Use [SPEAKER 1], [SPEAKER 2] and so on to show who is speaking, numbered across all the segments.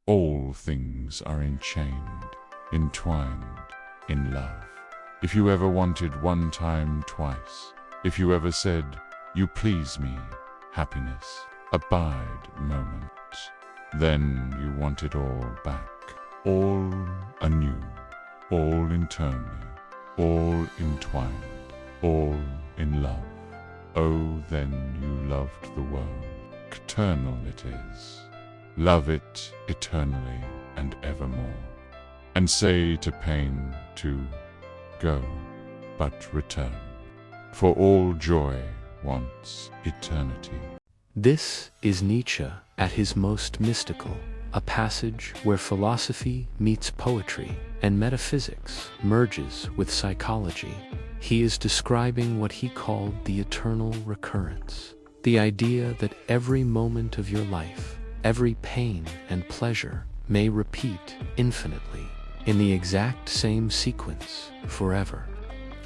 [SPEAKER 1] All things are enchained, entwined in love. If you ever wanted one time twice, if you ever said, "You please me," happiness, abide moment, then you want it all back, all anew, all internally, all entwined, all in love. Oh, then you loved the world. Eternal it is. Love it eternally and evermore. And say to pain to go, but return. For all joy wants eternity.
[SPEAKER 2] This is Nietzsche at his most mystical, a passage where philosophy meets poetry and metaphysics merges with psychology. He is describing what he called the eternal recurrence, the idea that every moment of your life, every pain and pleasure may repeat infinitely in the exact same sequence forever.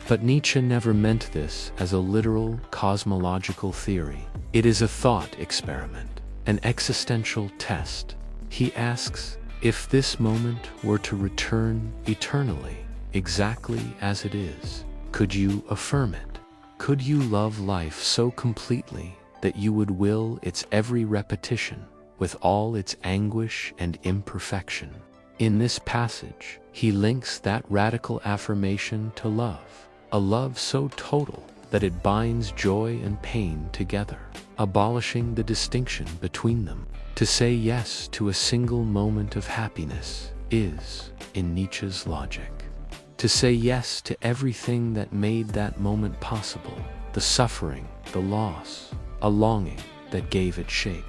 [SPEAKER 2] But Nietzsche never meant this as a literal cosmological theory. It is a thought experiment, an existential test. He asks, if this moment were to return eternally, exactly as it is, could you affirm it? Could you love life so completely that you would will its every repetition, with all its anguish and imperfection? In this passage, he links that radical affirmation to love, a love so total that it binds joy and pain together, abolishing the distinction between them. To say yes to a single moment of happiness is, in Nietzsche's logic, to say yes to everything that made that moment possible, the suffering, the loss, a longing that gave it shape.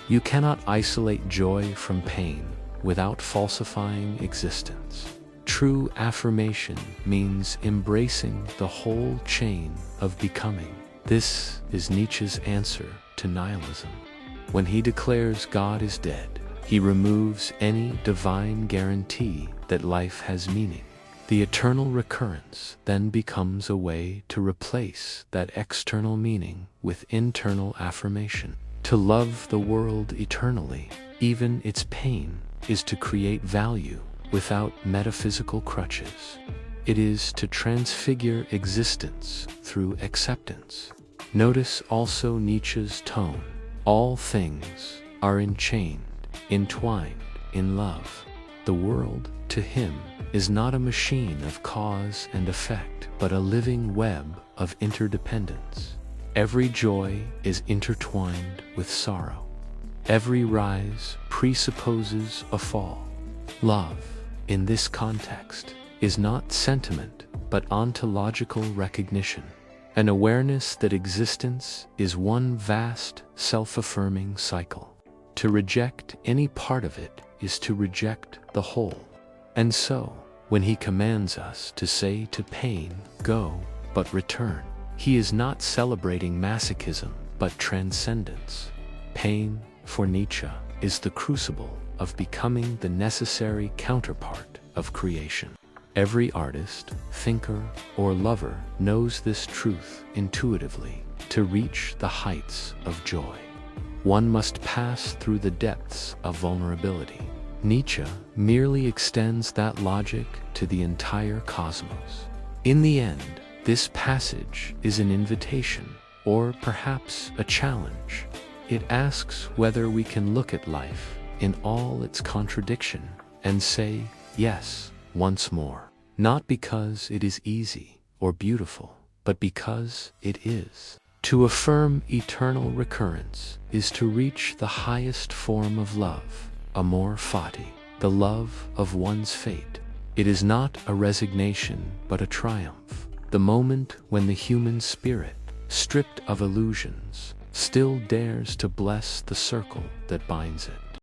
[SPEAKER 2] You cannot isolate joy from pain without falsifying existence. True affirmation means embracing the whole chain of becoming. This is Nietzsche's answer to nihilism. When he declares God is dead, he removes any divine guarantee that life has meaning. The eternal recurrence then becomes a way to replace that external meaning with internal affirmation. To love the world eternally, even its pain, is to create value without metaphysical crutches. It is to transfigure existence through acceptance. Notice also Nietzsche's tone. All things are enchained, entwined in love. The world, to him, is not a machine of cause and effect, but a living web of interdependence. Every joy is intertwined with sorrow. Every rise presupposes a fall. Love, in this context, is not sentiment, but ontological recognition, an awareness that existence is one vast, self-affirming cycle. To reject any part of it is to reject the whole. And so, when he commands us to say to pain, "Go, but return," he is not celebrating masochism, but transcendence. Pain, for Nietzsche, is the crucible of becoming the necessary counterpart of creation. Every artist, thinker, or lover knows this truth intuitively. To reach the heights of joy, one must pass through the depths of vulnerability. Nietzsche merely extends that logic to the entire cosmos. In the end, this passage is an invitation, or perhaps a challenge. It asks whether we can look at life in all its contradiction and say yes once more, not because it is easy or beautiful, but because it is. To affirm eternal recurrence is to reach the highest form of love, amor fati, the love of one's fate. It is not a resignation, but a triumph, the moment when the human spirit, stripped of illusions, still dares to bless the circle that binds it.